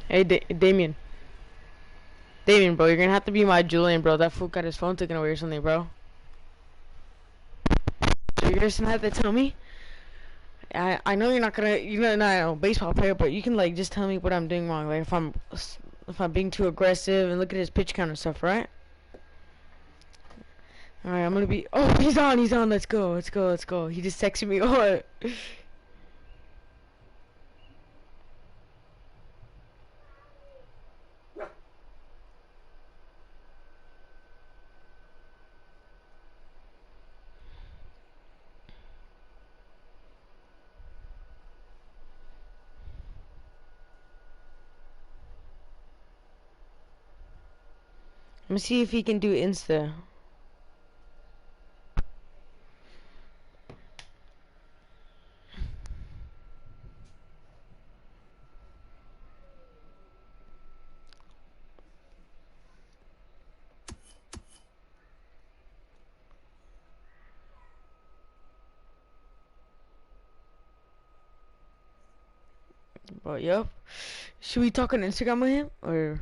Hey, Damien. Damien, bro, you're gonna have to be my Julian, bro. That fool got his phone taken away or something, bro. So you're just gonna have to tell me. I know you're not gonna, you're not a baseball player, but you can like just tell me what I'm doing wrong. Like if I'm being too aggressive and look at his pitch count and stuff, right? All right, I'm gonna be. Oh, he's on, he's on. Let's go, let's go, let's go. He just texted me. Oh. Let me see if he can do Insta. But yep. Should we talk on Instagram with him or?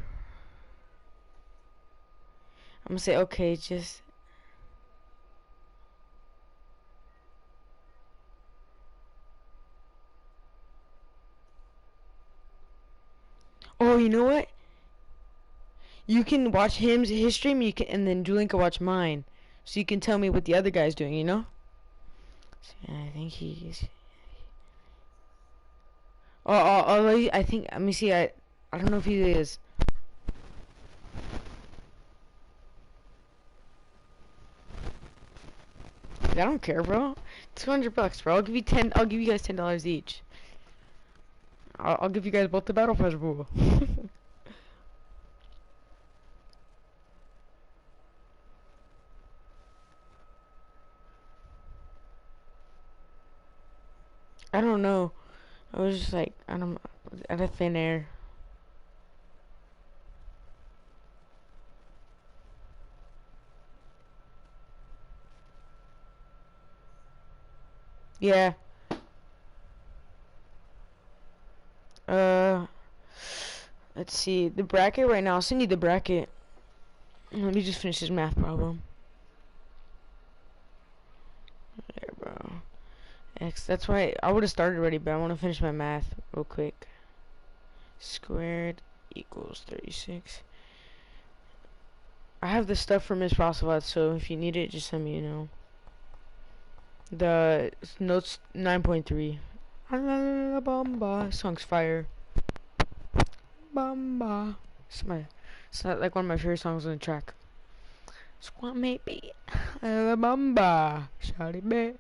I'm gonna say okay, just. Oh, you know what? You can watch his stream, you can, and then Julian can watch mine, so you can tell me what the other guy's doing. You know? So, yeah, I think he's. I think. Let me see. I don't know if he is. I don't care, bro. $200, bro. I'll give you 10. I'll give you guys $10 each. I'll give you guys both the battle pass rule. I don't know. I was just like, I don't, out of thin air. Yeah. Uh, let's see. The bracket right now. I'll send you the bracket. Let me just finish this math problem. There, bro. X. That's why I would have started already, but I want to finish my math real quick. Squared equals 36. I have the stuff for Miss Rossavat, so if you need it, just send me, The notes 9.3. Bamba. Song's fire. Bamba. It's not like one of my favorite songs on the track. Squat maybe. Bamba. Shawty man.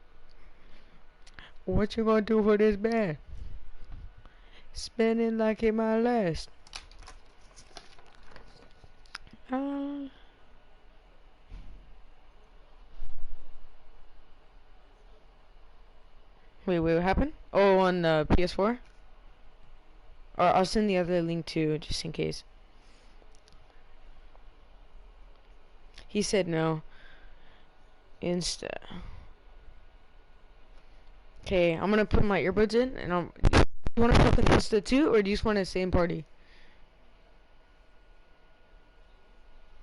What you gonna do for this band? Spinning like in my last. Uh, wait, what happened? Oh, on PS4? Or I'll send the other link too, just in case. He said no. Insta. Okay, I'm gonna put my earbuds in, and You wanna talk on Insta too, or do you just want to same party?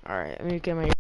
Alright, let me get my.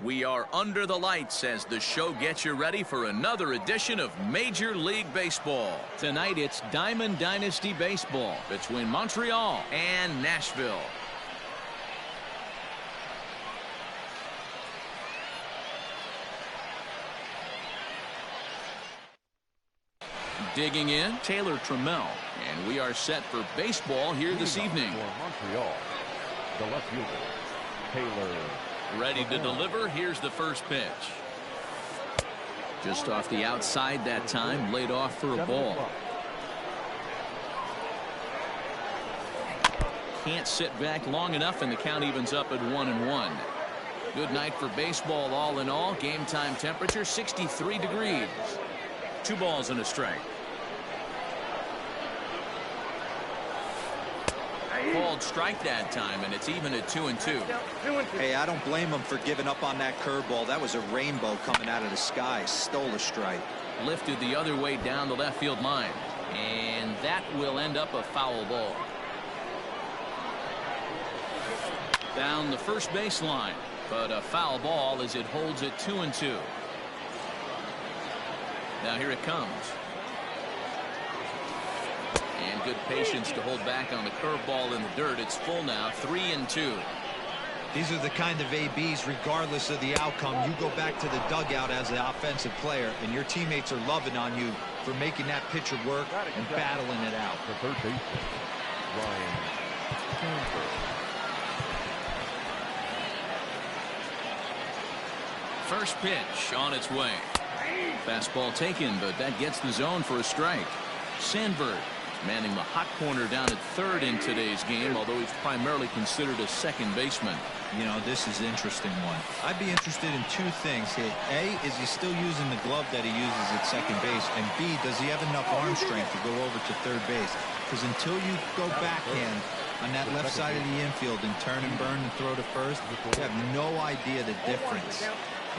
We are under the lights as the show gets you ready for another edition of Major League Baseball. Tonight it's Diamond Dynasty Baseball between Montreal and Nashville. Digging in, Taylor Trammell, and we are set for baseball here this evening. For Montreal, the left fielder, Taylor. Ready to deliver. Here's the first pitch. Just off the outside that time, laid off for a ball. Can't sit back long enough, and the count evens up at 1-1. Good night for baseball all in all. Game time temperature 63 degrees. 2 balls and a strike. Called strike that time, and it's even at 2-2. Hey, I don't blame him for giving up on that curveball. That was a rainbow coming out of the sky. Stole a strike. Lifted the other way down the left field line, and that will end up a foul ball. Down the first base line, but a foul ball as it holds it 2-2. Now here it comes. And good patience to hold back on the curveball in the dirt. It's full now, 3-2. These are the kind of ABs, regardless of the outcome. You go back to the dugout as an offensive player, and your teammates are loving on you for making that pitcher work and battling it out. The third baseman, Ryan Sandberg. First pitch on its way. Fastball taken, but that gets the zone for a strike. Sandberg manning the hot corner down at third in today's game, although he's primarily considered a second baseman. You know, this is an interesting one. I'd be interested in 2 things here. A, is he still using the glove that he uses at second base? And B, does he have enough arm strength to go over to third base? Because until you go backhand on that left side of the infield and turn and burn and throw to first, you have no idea the difference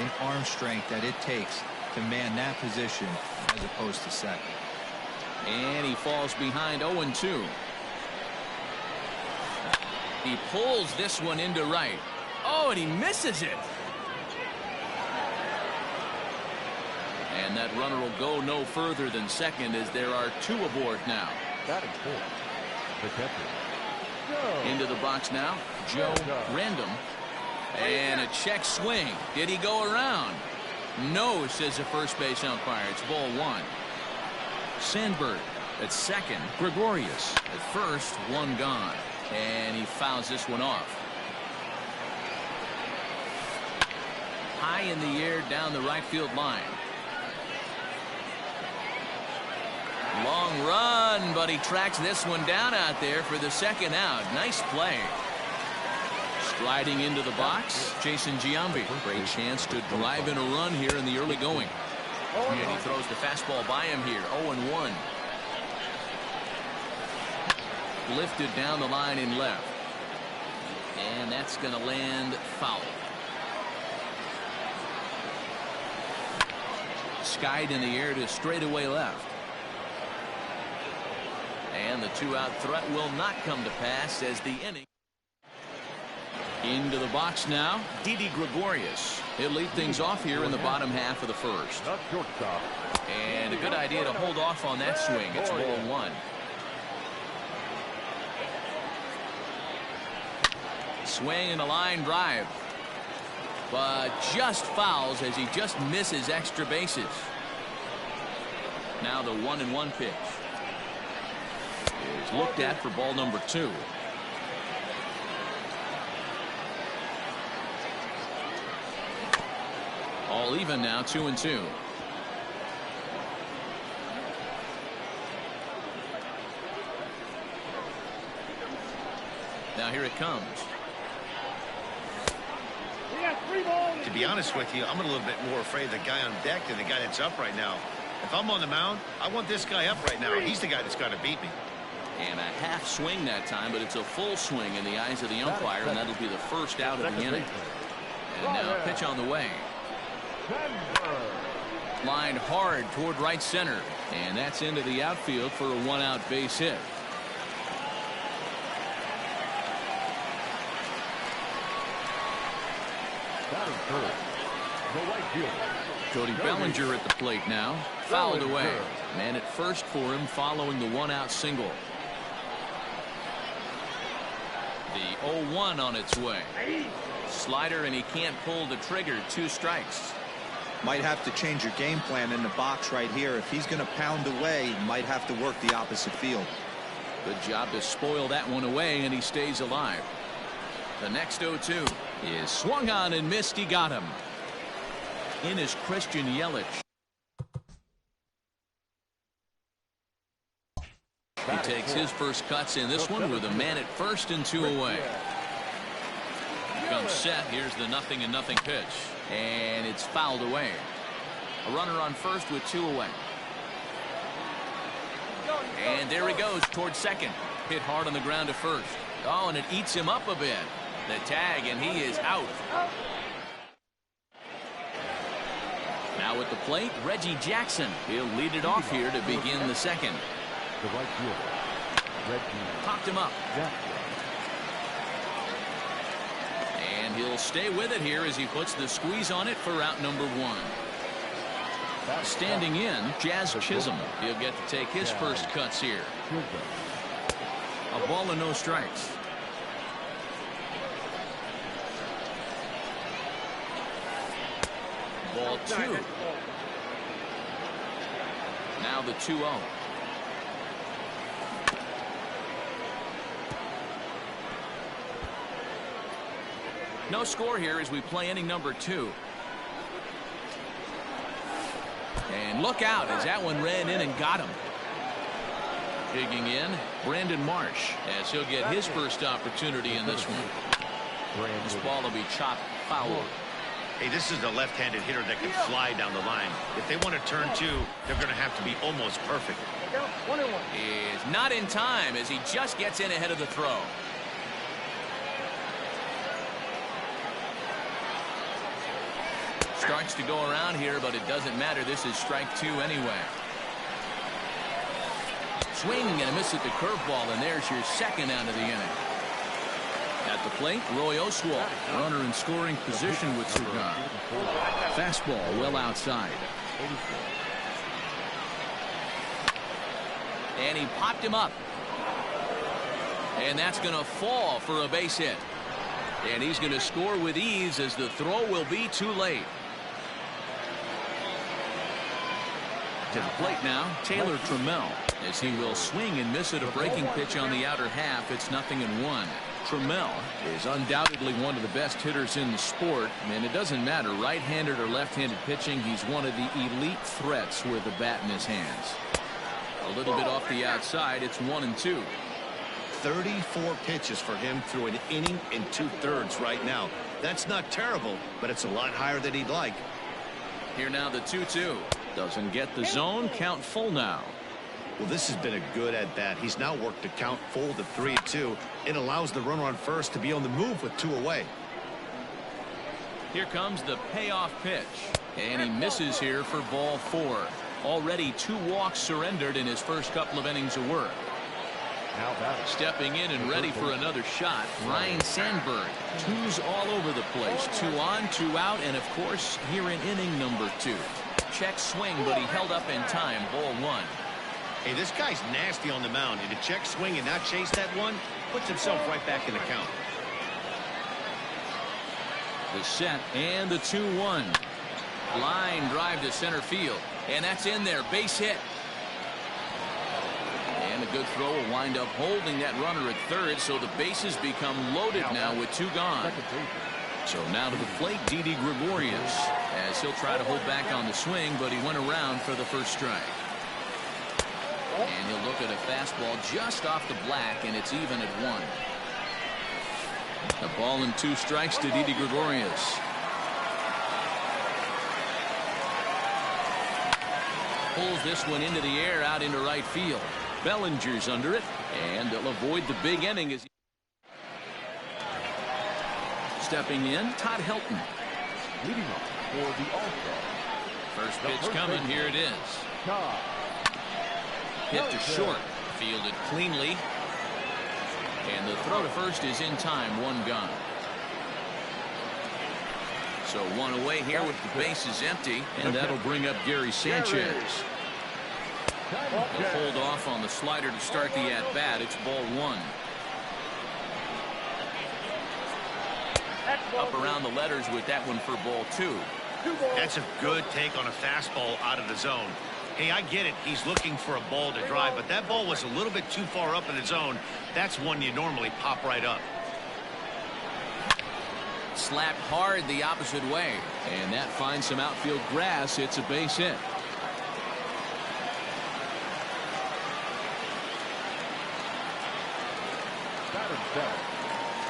in arm strength that it takes to man that position as opposed to second. And he falls behind 0-2. He pulls this one into right. Oh, and he misses it. And that runner will go no further than second as there are 2 aboard now. Batting fourth, the catcher, Into the box now, Joe Random. And a check swing. Did he go around? No, says the first base umpire. It's ball 1. Sandberg at second. Gregorius at first. 1 gone. And he fouls this one off. High in the air down the right field line. Long run, but he tracks this one down out there for the second out. Nice play. Striding into the box, Jason Giambi. Great chance to drive in a run here in the early going. And he throws the fastball by him here. 0-1. Lifted down the line in left. And that's going to land foul. Skied in the air to straightaway left. And the 2-out threat will not come to pass as the inning. Into the box now, Didi Gregorius. He'll lead things off here in the bottom half of the first. And a good idea to hold off on that swing. It's ball 1. Swing and a line drive. But just fouls as he just misses extra bases. Now the 1-1 pitch is looked at for ball number 2. All even now, 2-2. Now here it comes. To be honest with you, I'm a little bit more afraid of the guy on deck than the guy that's up right now. If I'm on the mound, I want this guy up right now. He's the guy that's got to beat me. And a half swing that time, but it's a full swing in the eyes of the umpire, and that'll be the first out of the inning. And now pitch on the way. Line hard toward right center, and that's into the outfield for a 1-out base hit. Batting third, the right fielder. Cody Bellinger at the plate now. Fouled away. Man at first for him following the one-out single. The 0-1 on its way. Slider, and he can't pull the trigger. 2 strikes. Might have to change your game plan in the box right here. If he's going to pound away, might have to work the opposite field. Good job to spoil that one away, and he stays alive. The next 0-2 is swung on and missed. He got him. In is Christian Yelich. He takes his first cuts in this one with a man at first and 2 away. Comes set. Here's the 0-0 pitch. And it's fouled away. A runner on first with 2 away. And there he goes towards second. Hit hard on the ground to first. Oh, and it eats him up a bit. The tag, and he is out. Now at the plate, Reggie Jackson. He'll lead it off here to begin the second. The right fielder, Reggie Popped him up. Jackson. And he'll stay with it here as he puts the squeeze on it for out number 1. Standing in, Jazz Chisholm. He'll get to take his first cuts here. A ball and no strikes. Ball 2. Now the 2-0. No score here as we play inning number 2. And look out as that one ran in and got him. Digging in, Brandon Marsh, as he'll get his first opportunity in this one. This ball will be chopped foul. Hey, this is a left-handed hitter that can fly down the line. If they want to turn 2, they're going to have to be almost perfect. Is not in time as he just gets in ahead of the throw. Starts to go around here, but it doesn't matter. This is strike 2 anyway. Swinging and a miss at the curveball, and there's your second out of the inning. At the plate, Roy Oswalt, runner in scoring position with 2 gone. Fastball well outside. And he popped him up. And that's going to fall for a base hit. And he's going to score with ease as the throw will be too late. To the plate now, Taylor Trammell, as he will swing and miss at a breaking pitch on the outer half. It's 0-1. Trammell is undoubtedly one of the best hitters in the sport, and it doesn't matter right-handed or left-handed pitching. He's one of the elite threats with a bat in his hands. A little bit off the outside. It's 1-2. 34 pitches for him through an inning and 2/3 right now. That's not terrible, but it's a lot higher than he'd like. Here now the 2-2. Doesn't get the zone. Count full now. Well, this has been a good at-bat. He's now worked the count full to 3-2. It allows the runner on first to be on the move with 2 away. Here comes the payoff pitch. And he misses here for ball 4. Already 2 walks surrendered in his first couple of innings of work. Now stepping in and ready for another shot, Ryan Sandberg. 2s all over the place. 2 on, 2 out, and of course here in inning number 2. Check swing, but he held up in time. Ball 1. Hey, this guy's nasty on the mound. And to check swing and not chase that one, puts himself right back in the count. The set and the 2-1. Line drive to center field. And that's in there. Base hit. And a good throw will wind up holding that runner at third, so the bases become loaded now with 2 gone. So now to the plate, Didi Gregorius, as he'll try to hold back on the swing, but he went around for the first strike. And he'll look at a fastball just off the black, and it's even at 1. A ball and 2 strikes to Didi Gregorius. Pulls this one into the air out into right field. Bellinger's under it, and they'll avoid the big inning as he... Stepping in, Todd Helton. leading off for the All-Star. First pitch coming. Here it is. Hit to short. Fielded cleanly. And the throw to first is in time. 1 gone. So one away here with the bases empty, and that'll bring up Gary Sanchez. They'll hold off on the slider to start the at-bat. It's ball one. Up around the letters with that one for ball two. That's a good take on a fastball out of the zone. Hey, I get it. He's looking for a ball to drive, but that ball was a little bit too far up in the zone. That's one you normally pop right up. Slapped hard the opposite way, and that finds some outfield grass. It's a base hit.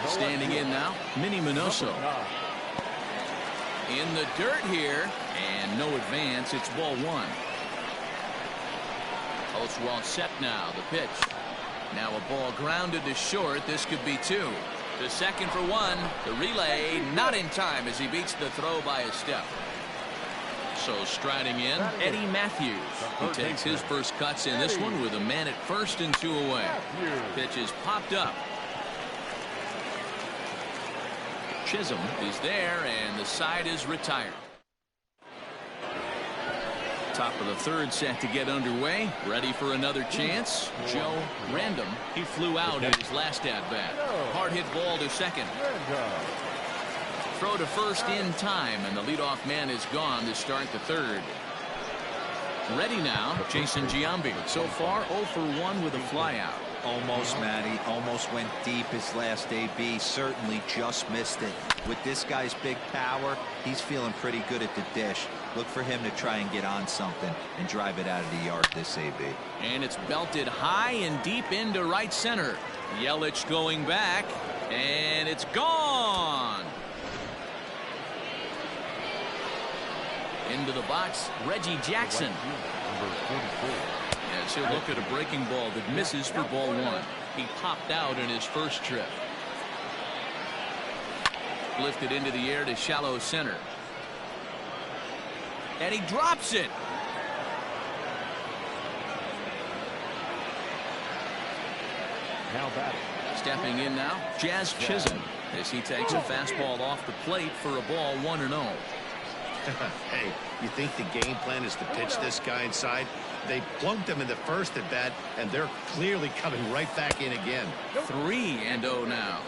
Standing in now, Minnie Minoso. In the dirt here, and no advance. It's ball one. Oswalt set now. The pitch. Now a ball grounded to short. This could be two. To second for one. The relay not in time as he beats the throw by a step. So striding in, Eddie Matthews. He takes his first cuts in this one with a man at first and two away. Pitch is popped up. Chisholm is there, and the side is retired. Top of the third set to get underway. Ready for another chance. Joe Random. He flew out in his last at-bat. Hard hit ball to second. Throw to first in time, and the leadoff man is gone to start the third. Ready now, Jason Giambi. So far 0 for 1 with a flyout. Almost, Matty. Almost went deep his last AB. Certainly just missed it. With this guy's big power, he's feeling pretty good at the dish. Look for him to try and get on something and drive it out of the yard this AB. And it's belted high and deep into right center. Yelich going back, and it's gone. Into the box, Reggie Jackson. As he'll look at a breaking ball that misses for ball one. He popped out in his first trip. Lifted into the air to shallow center. And he drops it. Now batting. Stepping in now, Jazz Chisholm, as he takes a fastball off the plate for a ball 1-0. Hey, you think the game plan is to pitch this guy inside? They plunked him in the first at bat, and they're clearly coming right back in again. 3-0 now.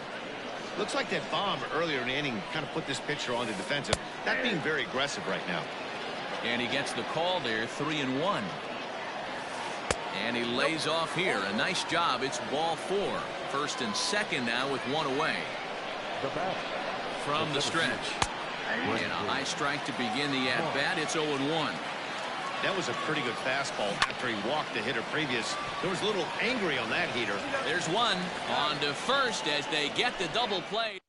Looks like that bomb earlier in the inning kind of put this pitcher on the defensive. Not being very aggressive right now. And he gets the call there, 3-1. And he lays off here. A nice job. It's ball 4. First and second now with one away. From the stretch. And a high strike to begin the at-bat. It's 0-1. That was a pretty good fastball after he walked the hitter previous. There was a little angry on that heater. There's one on to first as they get the double play.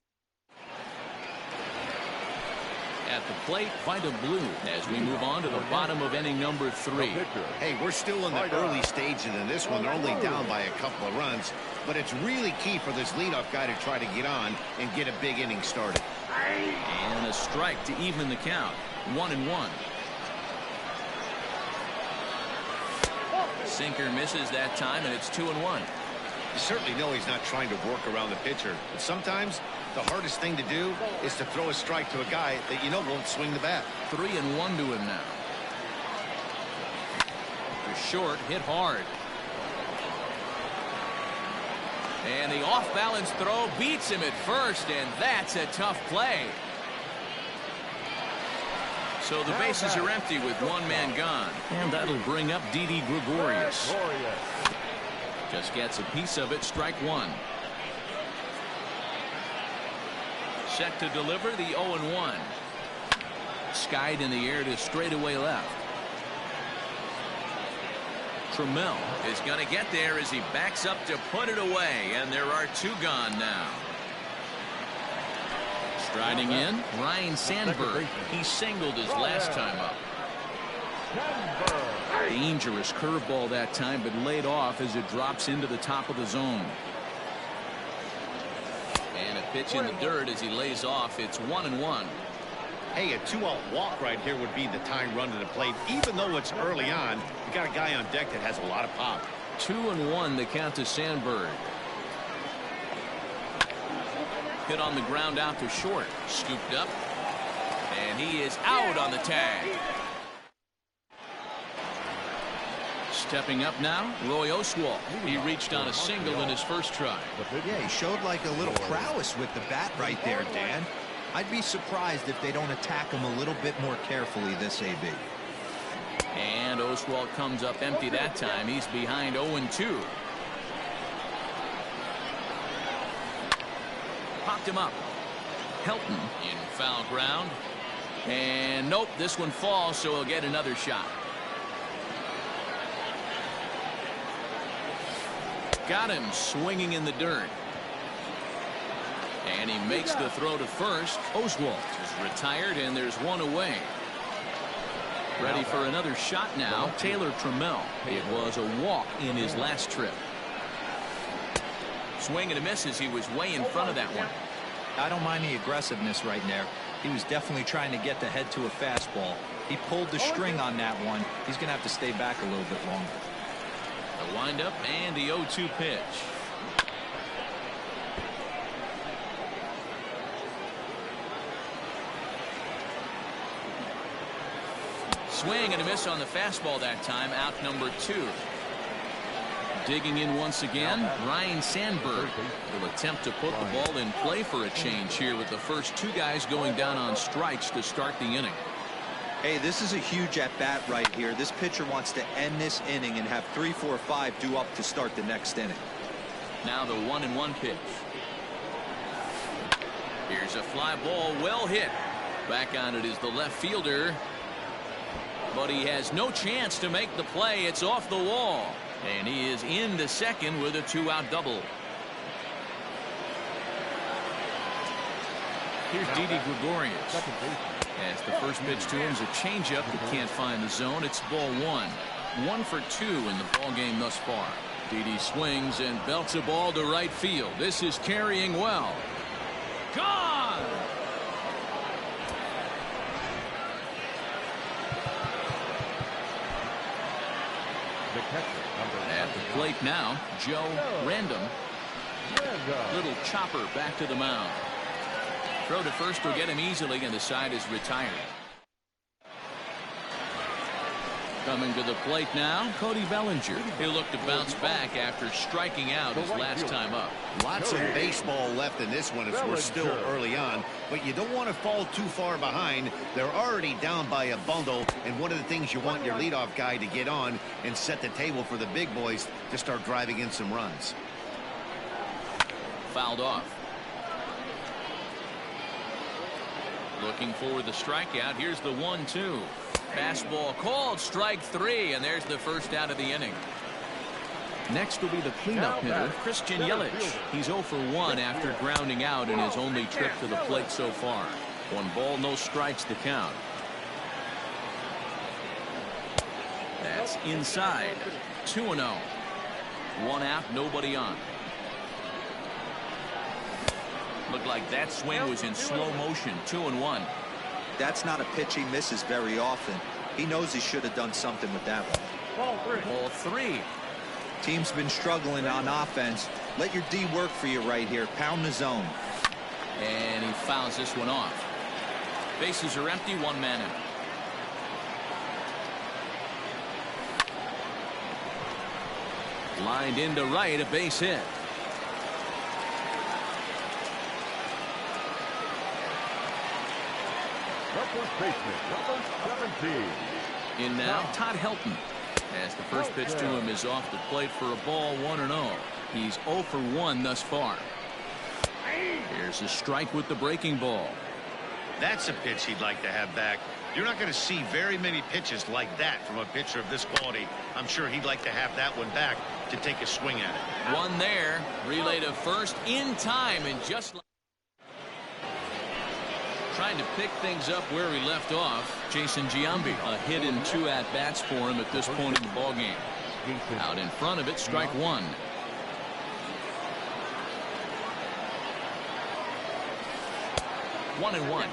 At the plate, Vida Blue as we move on to the bottom of inning number 3. Hey, we're still in the early stages in this one. They're only down by a couple of runs, but it's really key for this leadoff guy to try to get on and get a big inning started. And a strike to even the count. 1-1. Sinker misses that time, and it's 2-1. You certainly know he's not trying to work around the pitcher, but sometimes the hardest thing to do is to throw a strike to a guy that you know won't swing the bat. 3-1 to him now. The short hit hard. And the off-balance throw beats him at first, and that's a tough play. So the bases are empty with one man gone. And that'll bring up Didi Gregorius. Just gets a piece of it, strike one. Set to deliver the 0-1. Skied in the air to straightaway left. Trammell is going to get there as he backs up to put it away, and there are two gone now. Striding in, Ryan Sandberg. He singled his last time up. Dangerous curveball that time, but laid off as it drops into the top of the zone. And a pitch in the dirt as he lays off. It's 1-1. Hey, a 2-out walk right here would be the tying run to the plate. Even though it's early on, you got a guy on deck that has a lot of pop. 2-1 the count to Sandberg. Hit on the ground out to short. Scooped up. And he is out on the tag. Stepping up now, Roy Oswalt. He reached on a single in his first try. Yeah, he showed like a little prowess with the bat right there, Dan. I'd be surprised if they don't attack him a little bit more carefully this AB. And Oswalt comes up empty that time. He's behind 0-2. Popped him up. Helton in foul ground. And nope, this one falls, so he'll get another shot. Got him swinging in the dirt. And he makes the throw to first. Oswalt is retired, and there's one away. Ready for another shot now. Taylor Trammell. It was a walk in his last trip. Swing and a miss as he was way in front of that one. I don't mind the aggressiveness right there. He was definitely trying to get the head to a fastball. He pulled the string on that one. He's going to have to stay back a little bit longer. The windup and the 0-2 pitch. Swing and a miss on the fastball that time. Out number 2. Digging in once again, Ryan Sandberg will attempt to put the ball in play for a change here with the first 2 guys going down on strikes to start the inning. Hey, this is a huge at-bat right here. This pitcher wants to end this inning and have 3, 4, 5 due up to start the next inning. Now the 1-1 pitch. Here's a fly ball, well hit. Back on it is the left fielder. But he has no chance to make the play. It's off the wall. And he is into second with a 2-out double. Here's Didi Gregorius. As the first pitch to him is a changeup that can't find the zone. It's ball 1. 1 for 2 in the ball game thus far. Didi swings and belts a ball to right field. This is carrying well. Gone! At the plate now, Joe Random. Little chopper back to the mound. Throw to first will get him easily, and the side is retired. Coming to the plate now, Cody Bellinger. He'll look to bounce back after striking out his last time up. Lots of baseball left in this one as we're still early on, but you don't want to fall too far behind. They're already down by a bundle, and one of the things you want your leadoff guy to get on and set the table for the big boys to start driving in some runs. Fouled off. Looking for the strikeout. Here's the 1-2. Fastball called, strike 3, and there's the first out of the inning. Next will be the cleanup hitter, Christian Yelich. He's 0 for 1 after grounding out in his only trip to the plate so far. 1 ball, no strikes to count. That's inside. 2-0. 1 out, nobody on. Looked like that swing was in slow motion. 2-1. That's not a pitch he misses very often. He knows he should have done something with that one. Ball 3. Team's been struggling on offense. Let your D work for you right here. Pound the zone. And he fouls this one off. Bases are empty, 1 man in. Lined into right, a base hit. First baseman, number 17. In now, Todd Helton. As the first pitch to him is off the plate for a ball, 1-0. He's 0 for 1 thus far. Here's a strike with the breaking ball. That's a pitch he'd like to have back. You're not going to see very many pitches like that from a pitcher of this quality. I'm sure he'd like to have that one back to take a swing at it. One there. Relay to first in time, and just like trying to pick things up where he left off. Jason Giambi, a hit in 2 at-bats for him at this point in the ballgame. Out in front of it, strike 1. One and 1.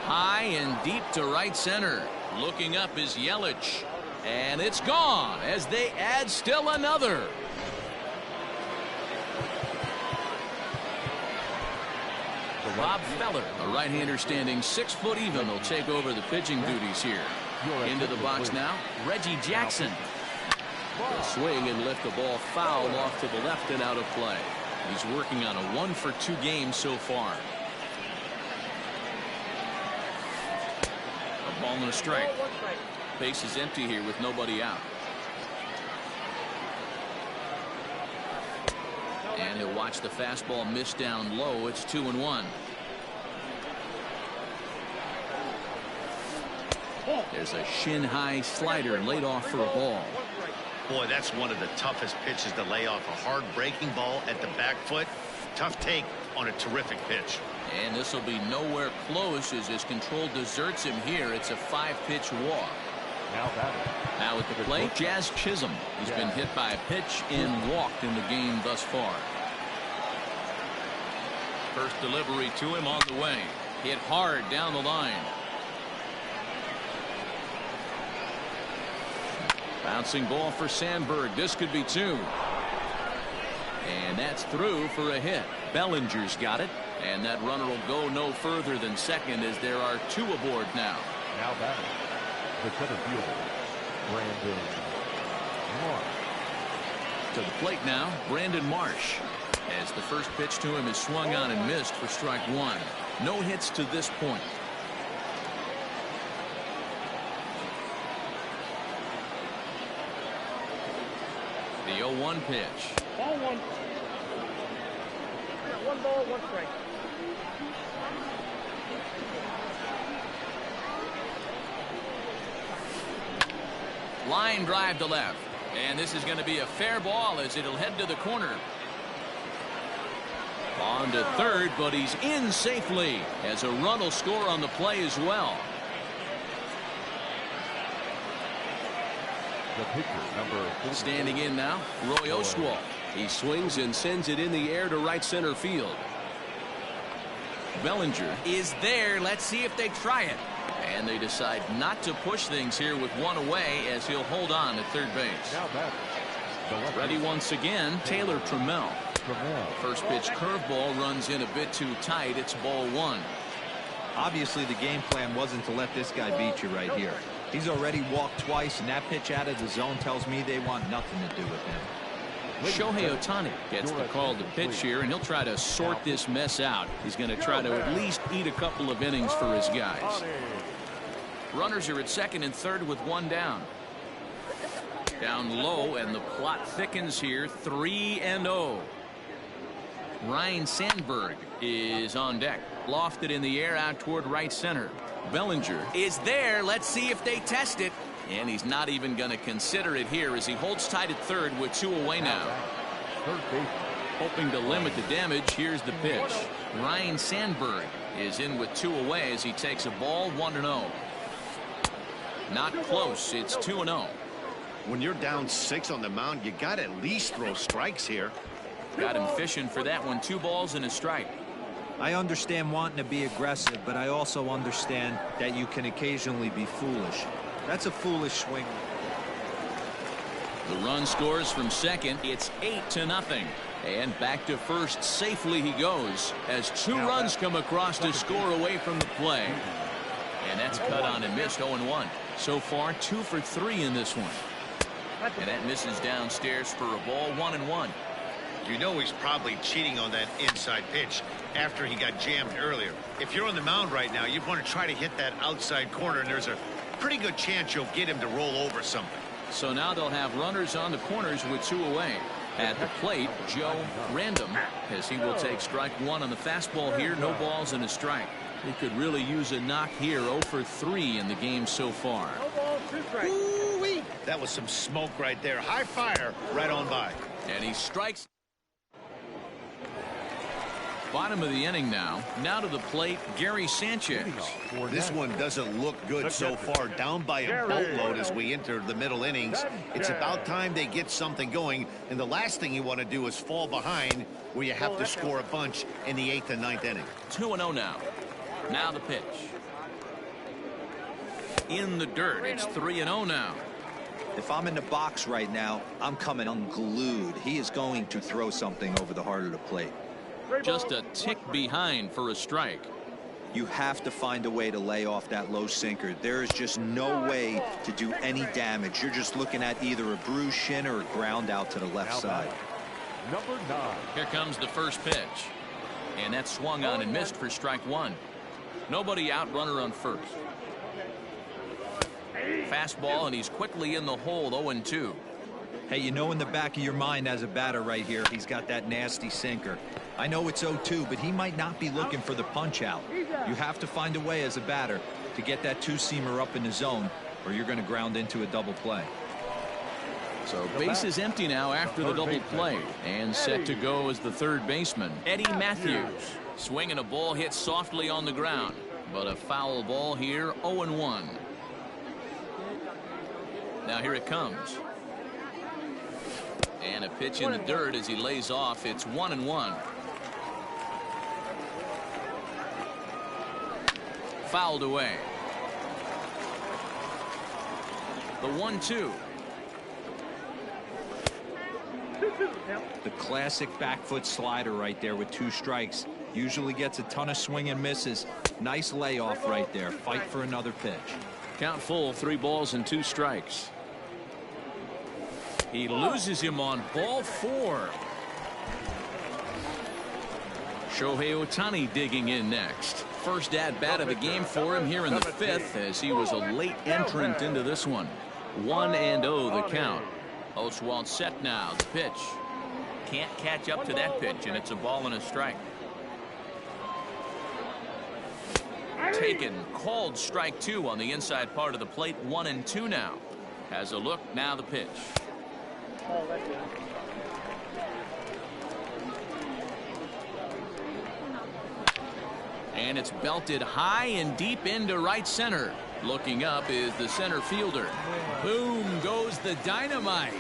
High and deep to right center. Looking up is Yelich. And it's gone as they add still another. Bob Feller, a right-hander standing 6 foot even, will take over the pitching duties here. Into the box now, Reggie Jackson. He'll swing and lift the ball foul off to the left and out of play. He's working on a 1-for-2 game so far. A ball and a strike. Base is empty here with nobody out. And he'll watch the fastball miss down low. It's 2-1. There's a shin-high slider laid off for a ball. Boy, that's one of the toughest pitches to lay off. A hard breaking ball at the back foot. Tough take on a terrific pitch. And this will be nowhere close as his control deserts him here. It's a 5-pitch walk. Now at the plate, Jazz Chisholm. He's been hit by a pitch and walked in the game thus far. First delivery to him on the way. Hit hard down the line. Bouncing ball for Sandberg. This could be 2. And that's through for a hit. Bellinger's got it. And that runner will go no further than second as there are 2 aboard now. Now batting, the center fielder, Brandon Marsh. To the plate now, Brandon Marsh. As the first pitch to him is swung on and missed for strike 1. No hits to this point. The 0-1 pitch. Ball 1. 1 ball, 1 strike. Line drive to left. And this is going to be a fair ball as it'll head to the corner. On to third, but he's in safely as a run will score on the play as well. The pitcher, number 4. Standing in now, Roy Oswalt. He swings and sends it in the air to right center field. Bellinger is there. Let's see if they try it. And they decide not to push things here with 1 away as he'll hold on at third base. Now batting, Ready once again, Taylor Trammell. First pitch curveball runs in a bit too tight. It's ball 1. Obviously, the game plan wasn't to let this guy beat you right here. He's already walked twice, and that pitch out of the zone tells me they want nothing to do with him. Shohei Ohtani gets the call to pitch here, and he'll try to sort this mess out. He's going to try to at least eat a couple of innings for his guys. Runners are at second and third with 1 down. Down low, and the plot thickens here. 3-0. Ryan Sandberg is on deck. Lofted in the air out toward right center. Bellinger is there. Let's see if they test it. And he's not even going to consider it here as he holds tight at third with 2 away now. third base. Hoping to limit the damage, here's the pitch. Ryan Sandberg is in with 2 away as he takes a ball. 1-0. Not close. It's 2-0. When you're down 6 on the mound, you got to at least throw strikes here. Got him fishing for that one. 2 balls and a strike. I understand wanting to be aggressive, but I also understand that you can occasionally be foolish. That's a foolish swing. The run scores from second. It's 8-0. And back to first safely he goes as 2 runs come across to score away from the play. And that's cut on and missed. 0-1. So far 2 for 3 in this one. And that misses downstairs for a ball. 1-1. You know he's probably cheating on that inside pitch after he got jammed earlier. If you're on the mound right now, you want to try to hit that outside corner, and there's a pretty good chance you'll get him to roll over something. So now they'll have runners on the corners with 2 away. At the plate, Joe Random, as he will take strike 1 on the fastball here. No balls and a strike. He could really use a knock here. 0 for 3 in the game so far. No balls, 2 strikes. Ooh-wee. That was some smoke right there. High fire right on by. And he strikes. Bottom of the inning now. Now to the plate, Gary Sanchez. This one doesn't look good so far. Down by a boatload as we enter the middle innings. It's about time they get something going. And the last thing you want to do is fall behind where you have to score a bunch in the 8th and 9th inning. 2-0 now. Now the pitch. In the dirt. It's 3-0 now. If I'm in the box right now, I'm coming unglued. He is going to throw something over the heart of the plate. Just a tick behind for a strike. You have to find a way to lay off that low sinker. There is just no way to do any damage. You're just looking at either a bruised shin or a ground out to the left side. Number 9. Here comes the first pitch. And that's swung on and missed for strike one. Nobody out, runner on first. Fastball, and he's quickly in the hole, 0-2. Hey, you know in the back of your mind as a batter right here, he's got that nasty sinker. I know it's 0-2, but he might not be looking for the punch out. You have to find a way as a batter to get that two-seamer up in the zone, or you're going to ground into a double play. So base is empty now after the double play, and set to go as the third baseman, Eddie Matthews. Swinging a ball hit softly on the ground, but a foul ball here, 0-1. Now here it comes. And a pitch in the dirt as he lays off. It's 1-1. Fouled away. The 1-2. The classic back foot slider right there with 2 strikes. Usually gets a ton of swing and misses. Nice layoff right there. Fight for another pitch. Count full, 3 balls and 2 strikes. He loses him on ball 4. Shohei Ohtani digging in next. First at bat of the game for him here in the 5th, as he was a late entrant into this one. 1-0 the count. Oswalt set now. The pitch. Can't catch up to that pitch, and it's a ball and a strike. Taken, called strike 2 on the inside part of the plate. 1-2 now. Has a look, now the pitch. And it's belted high and deep into right center. Looking up is the center fielder. Boom goes the dynamite.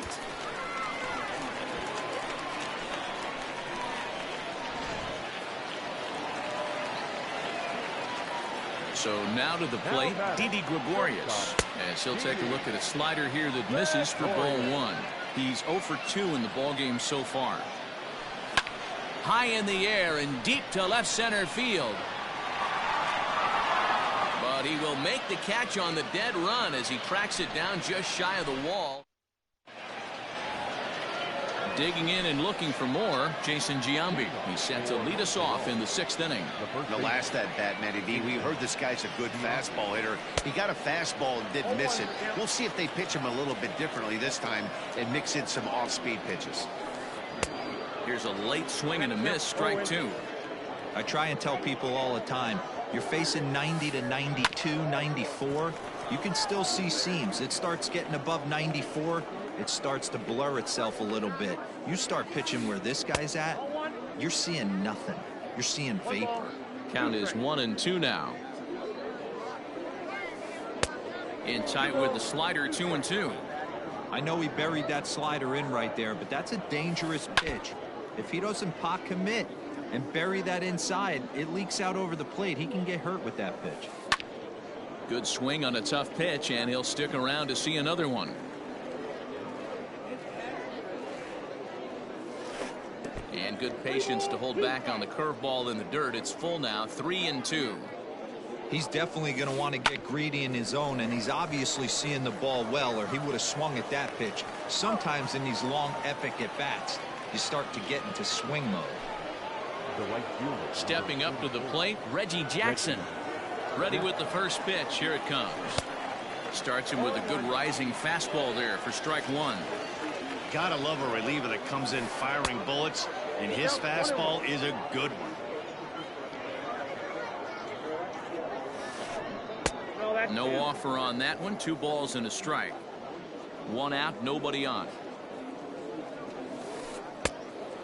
So now to the plate, Didi Gregorius, as he'll take a look at a slider here that misses for ball 1. He's 0 for 2 in the ballgame so far. High in the air and deep to left center field. But he will make the catch on the dead run as he tracks it down just shy of the wall. Digging in and looking for more, Jason Giambi. He's set to lead us off in the 6th inning. The last at bat, Matty B, we heard this guy's a good fastball hitter. He got a fastball and didn't miss it. We'll see if they pitch him a little bit differently this time and mix in some off-speed pitches. Here's a late swing and a miss, strike 2. I try and tell people all the time, you're facing 90 to 92, 94. You can still see seams. It starts getting above 94. It starts to blur itself a little bit. You start pitching where this guy's at, you're seeing nothing. You're seeing vapor. Count is 1-2 now. In tight with the slider, 2-2. I know he buried that slider in right there, but that's a dangerous pitch. If he doesn't pot commit and bury that inside, it leaks out over the plate. He can get hurt with that pitch. Good swing on a tough pitch, and he'll stick around to see another one. And good patience to hold back on the curveball in the dirt. It's full now, 3-2. He's definitely going to want to get greedy in his zone, and he's obviously seeing the ball well, or he would have swung at that pitch. Sometimes in these long, epic at-bats, you start to get into swing mode. Stepping up to the plate, Reggie Jackson. Ready with the first pitch. Here it comes. Starts him with a good rising fastball there for strike 1. Gotta love a reliever that comes in firing bullets, and his fastball is a good one. No offer on that one. 2 balls and a strike. 1 out, nobody on.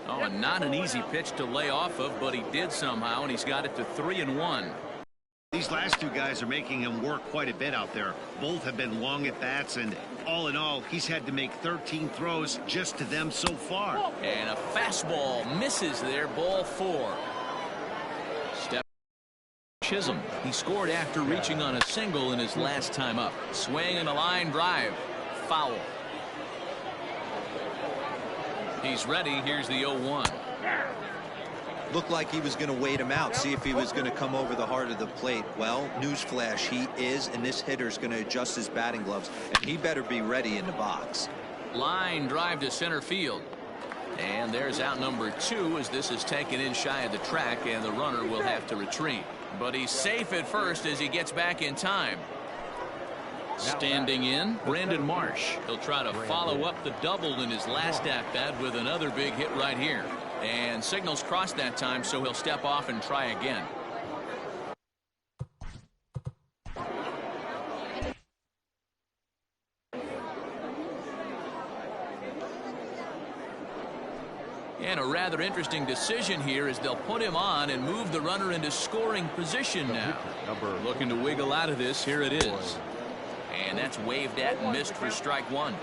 Oh, and not an easy pitch to lay off of, but he did somehow, and he's got it to 3-1. These last 2 guys are making him work quite a bit out there. Both have been long at bats, and all in all, he's had to make 13 throws just to them so far. And a fastball misses there, ball 4. Step Chisholm. He scored after reaching on a single in his last time up. Swing and a line drive. Foul. He's ready. Here's the 0-1. Looked like he was going to wait him out, see if he was going to come over the heart of the plate. Well, newsflash, he is, and this hitter's going to adjust his batting gloves, and he better be ready in the box. Line drive to center field. And there's out number 2 as this is taken in shy of the track, and the runner will have to retreat. But he's safe at first as he gets back in time. Standing in, Brandon Marsh. He'll try to follow up the double in his last at-bat with another big hit right here. And signals crossed that time, so he'll step off and try again. And a rather interesting decision here as they'll put him on and move the runner into scoring position now. Looking to wiggle out of this. Here it is. And that's waved at and missed for strike 1.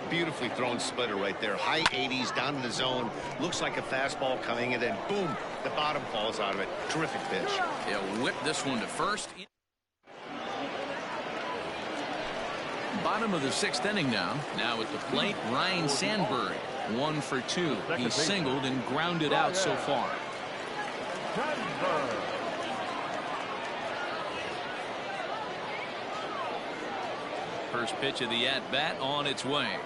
Beautifully thrown splitter right there. High 80s down in the zone. Looks like a fastball coming, and then boom, the bottom falls out of it. Terrific pitch. They'll whip this one to first. Bottom of the 6th inning now. Now at the plate, Ryan Sandberg. 1 for 2. He's singled and grounded out so far. First pitch of the at-bat on its way.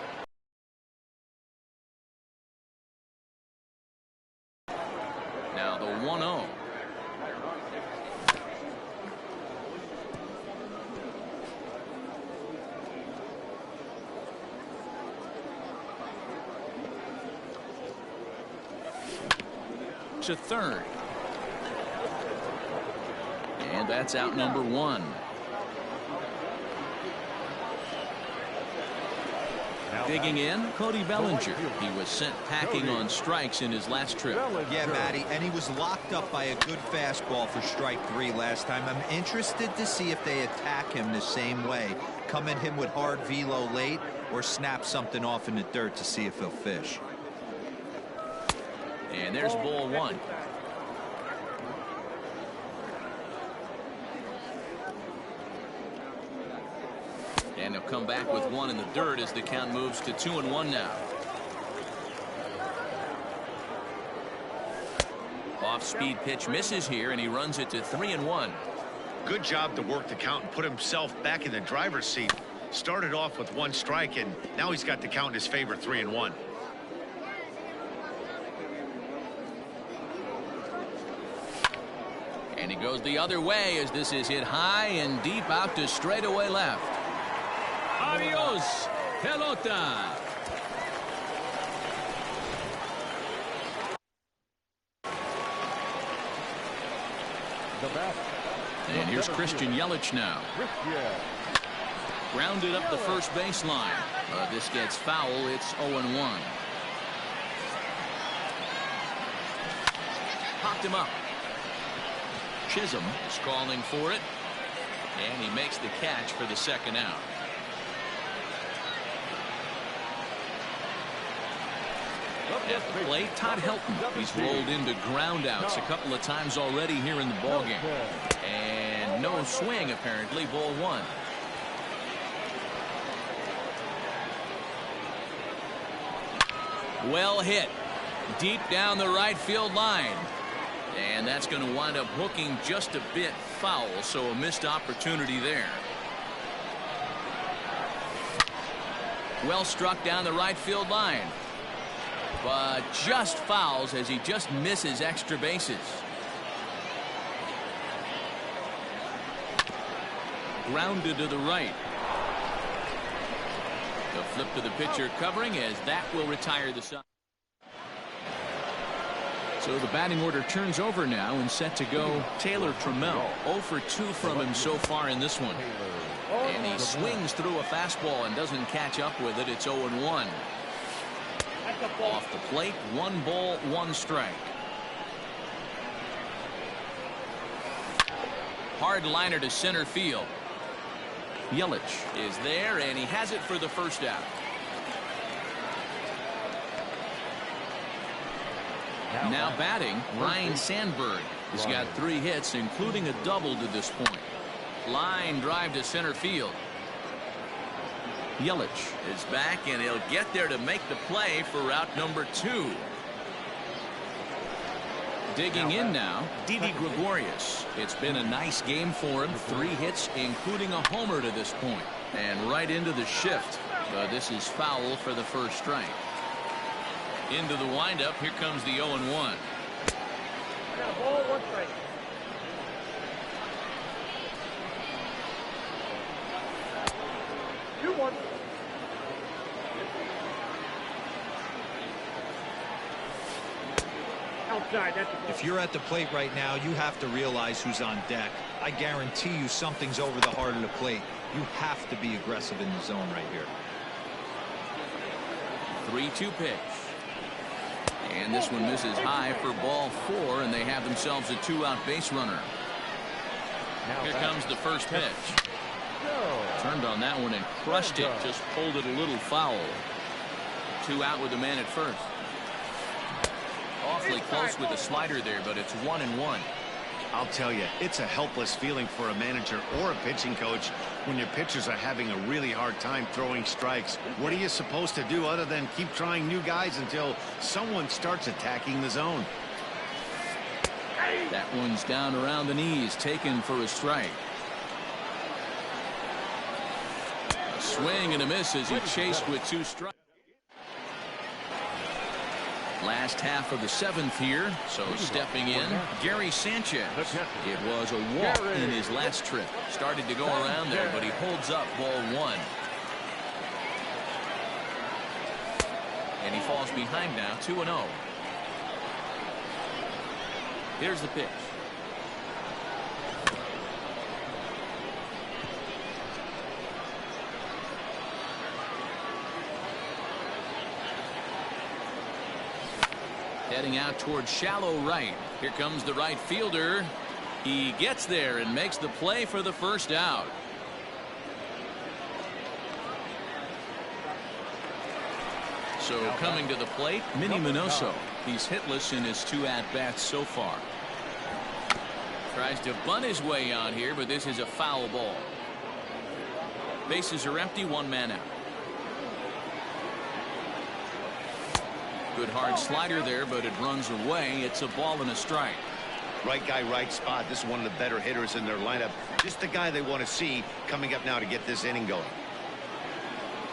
Now the 1-0. To third. And that's out number 1. Digging in, Cody Bellinger. He was sent packing on strikes in his last trip. Yeah, Matty, and he was locked up by a good fastball for strike 3 last time. I'm interested to see if they attack him the same way. Come at him with hard velo late or snap something off in the dirt to see if he'll fish. And there's ball 1. And he'll come back with 1 in the dirt as the count moves to 2-1 now. Off-speed pitch misses here, and he runs it to 3-1. Good job to work the count and put himself back in the driver's seat. Started off with 1 strike, and now he's got the count in his favor, 3-1. And he goes the other way as this is hit high and deep out to straightaway left. Adios, pelota. And here's Christian Yelich now. Grounded up the first baseline. This gets foul. It's 0-1. Popped him up. Chisholm is calling for it, and he makes the catch for the 2nd out. At the plate, Todd Helton. He's rolled into groundouts a couple of times already here in the ballgame. And no swing, apparently. Ball 1. Well hit. Deep down the right field line. And that's going to wind up hooking just a bit foul, so a missed opportunity there. Well struck down the right field line. But just fouls as he just misses extra bases. Grounded to the right. The flip to the pitcher covering as that will retire the side. So the batting order turns over now and set to go Taylor Trammell. 0 for 2 from him so far in this one. And he swings through a fastball and doesn't catch up with it. It's 0-1. Off the plate, 1 ball, 1 strike. Hard liner to center field. Yelich is there, and he has it for the first out. Now batting, Ryan Sandberg. He's got 3 hits, including a double to this point. Line drive to center field. Yelich is back, and he'll get there to make the play for route number 2. Digging in now, Didi Gregorius. It's been a nice game for him. 3 hits, including a homer to this point. And right into the shift. But this is foul for the first strike. Into the windup. Here comes the 0-1. Got a ball, 1 strike. Two, 1. Outside, that's the ball. If you're at the plate right now, you have to realize who's on deck. I guarantee you something's over the heart of the plate. You have to be aggressive in the zone right here. 3-2 pitch. And this one misses high for ball 4, and they have themselves a 2-out base runner. Here comes the first pitch. Turned on that one and crushed it. Just pulled it a little foul. 2 out with the man at first. Awfully close with the slider there, but it's 1-1. I'll tell you, it's a helpless feeling for a manager or a pitching coach when your pitchers are having a really hard time throwing strikes. What are you supposed to do other than keep trying new guys until someone starts attacking the zone? That one's down around the knees, taken for a strike. A swing and a miss as he chased with 2 strikes. Last half of the 7th here, so stepping in, Gary Sanchez. It was a walk in his last trip. Started to go around there, but he holds up ball 1. And he falls behind now, 2-0. Here's the pitch. Heading out towards shallow right. Here comes the right fielder. He gets there and makes the play for the first out. So coming to the plate, Minnie Minoso. He's hitless in his 2 at-bats so far. Tries to bunt his way on here, but this is a foul ball. Bases are empty, 1 man out. Good hard slider there, but it runs away. It's a ball and a strike. Right guy, right spot. This is one of the better hitters in their lineup. Just the guy they want to see coming up now to get this inning going.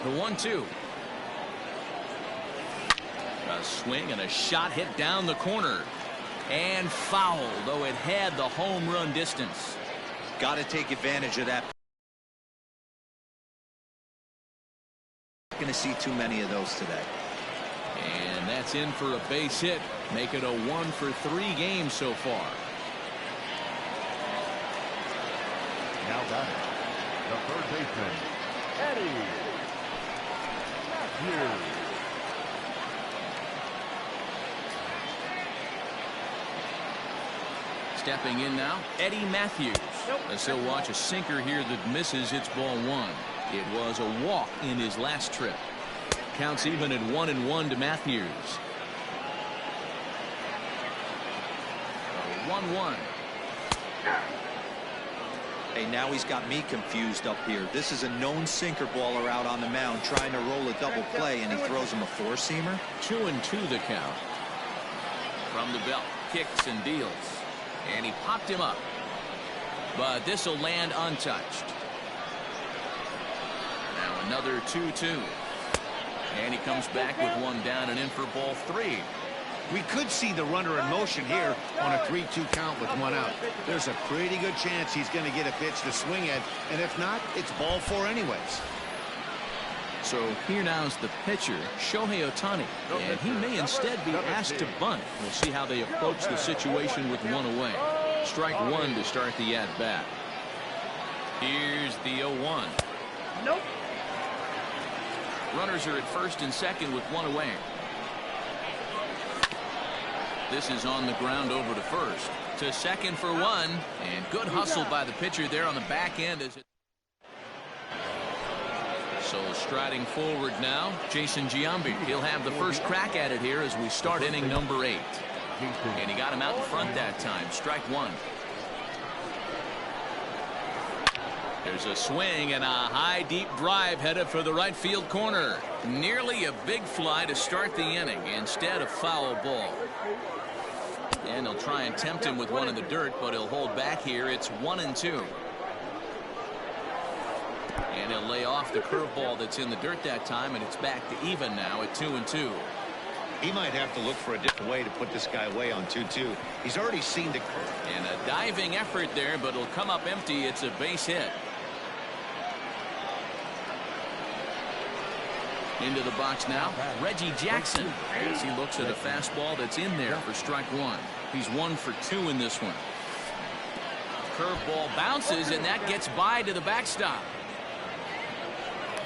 The 1-2. A swing and a shot hit down the corner. And foul, though it had the home run distance. Got to take advantage of that. Not going to see too many of those today. And that's in for a base hit. Make it a 1 for 3 games so far. Now batting, the third baseman, Eddie Matthews. Stepping in now, Eddie Matthews. As he'll watch a sinker here that misses. It's ball 1. It was a walk in his last trip. Counts even at 1-1 to Matthews. 1-1. Hey, now he's got me confused up here. This is a known sinker baller out on the mound trying to roll a double play, and he throws him a 4-seamer. 2-2 the count. From the belt, kicks and deals. And he popped him up. But this will land untouched. Now another 2-2. And he comes back with 1 down and in for ball 3. We could see the runner in motion here on a 3-2 count with 1 out. There's a pretty good chance he's going to get a pitch to swing at, and if not, it's ball 4 anyways. So here now is the pitcher, Shohei Ohtani, and he may instead be asked to bunt. We'll see how they approach the situation with 1 away. Strike 1 to start the at-bat. Here's the 0-1. Nope. Runners are at first and second with 1 away. This is on the ground over to first. To second for 1. And good hustle by the pitcher there on the back end. As it So striding forward now, Jason Giambi. He'll have the first crack at it here as we start inning number 8. And he got him out in front that time. Strike 1. There's a swing and a high deep drive headed for the right field corner. Nearly a big fly to start the inning. Instead, a foul ball. And they'll try and tempt him with one in the dirt, but he'll hold back here. It's 1-2. And he'll lay off the curveball that's in the dirt that time, and it's back to even now at 2-2. He might have to look for a different way to put this guy away on 2-2. He's already seen the curve. And a diving effort there, but it'll come up empty. It's a base hit. Into the box now, Reggie Jackson, as he looks at a fastball that's in there for strike one. He's 1 for 2 in this one. Curveball bounces, and that gets by to the backstop.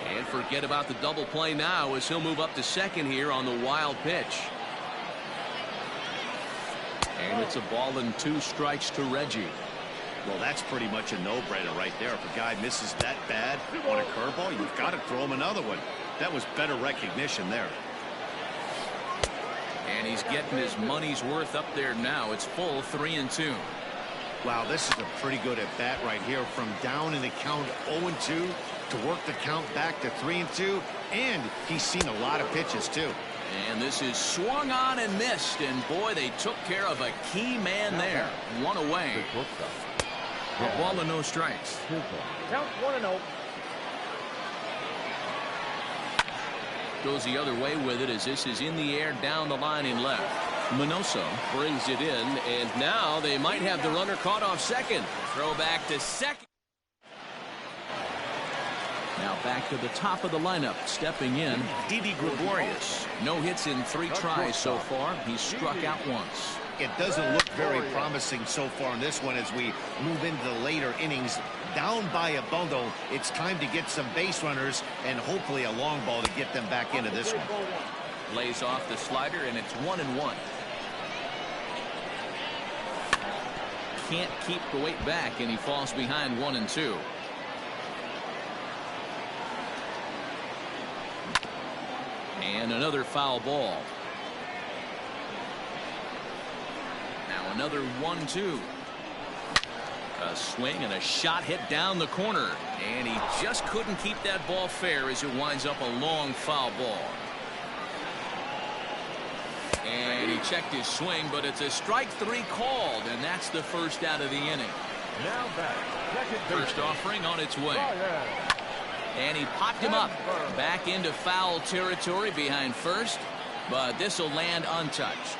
And forget about the double play now as he'll move up to second here on the wild pitch. And it's a ball and 2 strikes to Reggie. Well, that's pretty much a no-brainer right there. If a guy misses that bad on a curveball, you've got to throw him another one. That was better recognition there. And he's getting his money's worth up there now. It's full 3-2. Wow, this is a pretty good at bat right here. From down in the count 0-2 to work the count back to 3-2. And he's seen a lot of pitches, too. And this is swung on and missed. And boy, they took care of a key man there. 1 away. A ball and no strikes. Count 1-0. Goes the other way with it as this is in the air down the line in left. Minoso brings it in, and now they might have the runner caught off second. Throw back to second. Now back to the top of the lineup. Stepping in, Didi Gregorius. No hits in 3 tries so far. He's struck out once. It doesn't look very promising so far in this one as we move into the later innings. Down by a bundle, it's time to get some base runners and hopefully a long ball to get them back into this one. Lays off the slider, and it's 1-1. Can't keep the weight back, and he falls behind 1-2. And another foul ball. Now another 1-2. A swing and a shot hit down the corner, and he just couldn't keep that ball fair as it winds up a long foul ball. And he checked his swing, but it's a strike 3 called, and that's the first out of the inning. Now back. First offering on its way. And he popped him up back into foul territory behind first, but this will land untouched.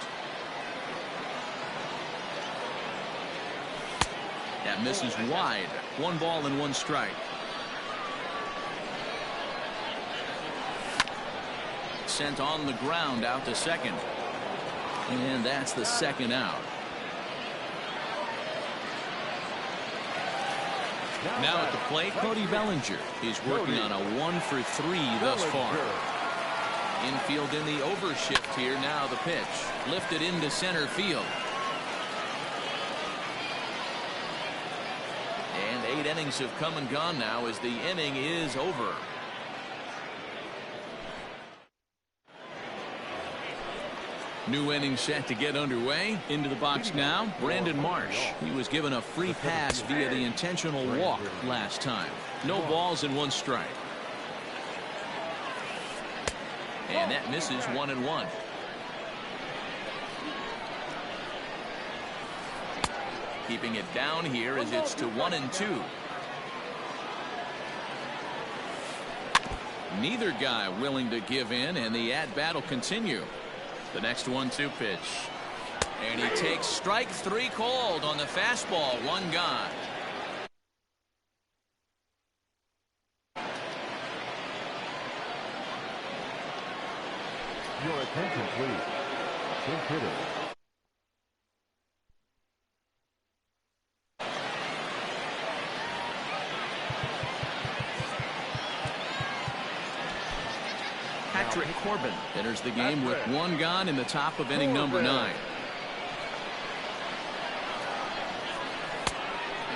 That misses wide. 1 ball and 1 strike. Sent on the ground out to second. And that's the second out. Now at the plate, Cody Bellinger. He's working on a 1 for 3 thus far. Infield in the overshift here. Now the pitch. Lifted into center field. And 8 innings have come and gone now as the inning is over. New inning set to get underway. Into the box now, Brandon Marsh. He was given a free pass via the intentional walk last time. No balls and 1 strike. And that misses 1-1. Keeping it down here as it's to 1-2. Neither guy willing to give in, and the at-bat will continue. The next 1-2 pitch. And he takes strike 3 called on the fastball. 1 gone. Your attention, please. Fifth hitter. Patrick Corbin enters the game with 1 gone in the top of inning number 9.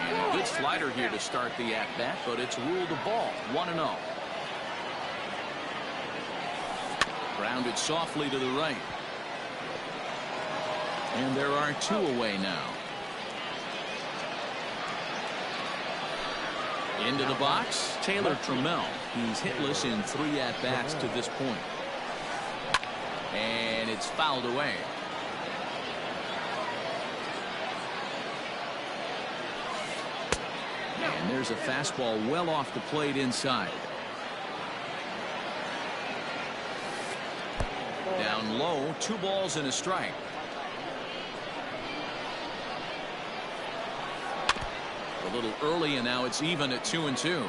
And a good slider here to start the at-bat, but it's ruled a ball. 1-0. Grounded softly to the right. And there are 2 away now. Into the box, Taylor Trammell. He's hitless in 3 at-bats to this point. And it's fouled away. And there's a fastball well off the plate inside. Down low, 2 balls and a strike. A little early, and now it's even at 2-2.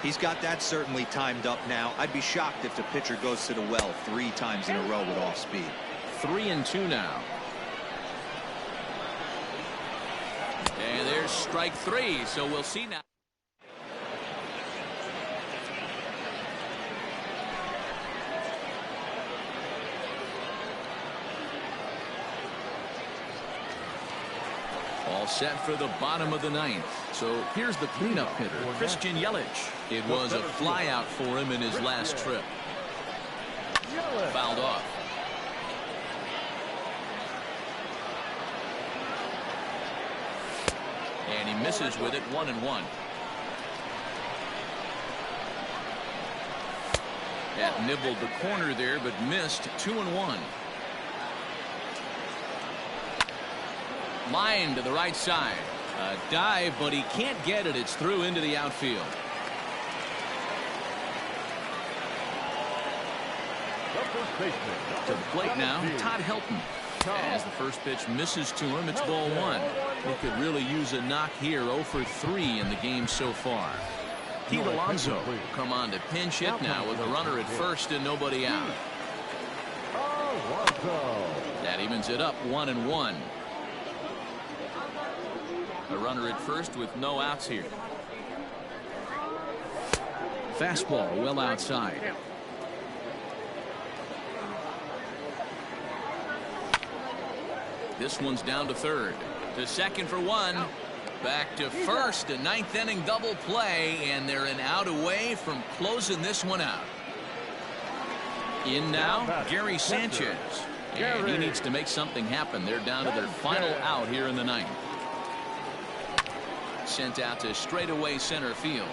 He's got that certainly timed up now. I'd be shocked if the pitcher goes to the well 3 times in a row with off speed. 3-2 now. And there's strike 3, so we'll see now. All set for the bottom of the 9th. So here's the cleanup hitter, Christian Yelich. It was a flyout for him in his last trip. Fouled off. And he misses with it, 1-1. That nibbled the corner there, but missed, 2-1. Line to the right side. A dive, but he can't get it. It's through into the outfield. To the plate now, Todd Helton. As the first pitch misses to him, it's ball 1. He could really use a knock here. 0 for 3 in the game so far. Pete Alonso will come on to pinch hit now with a runner at first and nobody out. That evens it up, 1-1. A runner at first with no outs here. Fastball well outside. This one's down to third. To second for 1. Back to first. A 9th inning double play, and they're an out away from closing this one out. In now, Gary Sanchez. And he needs to make something happen. They're down to their final out here in the 9th. Sent out to straightaway center field.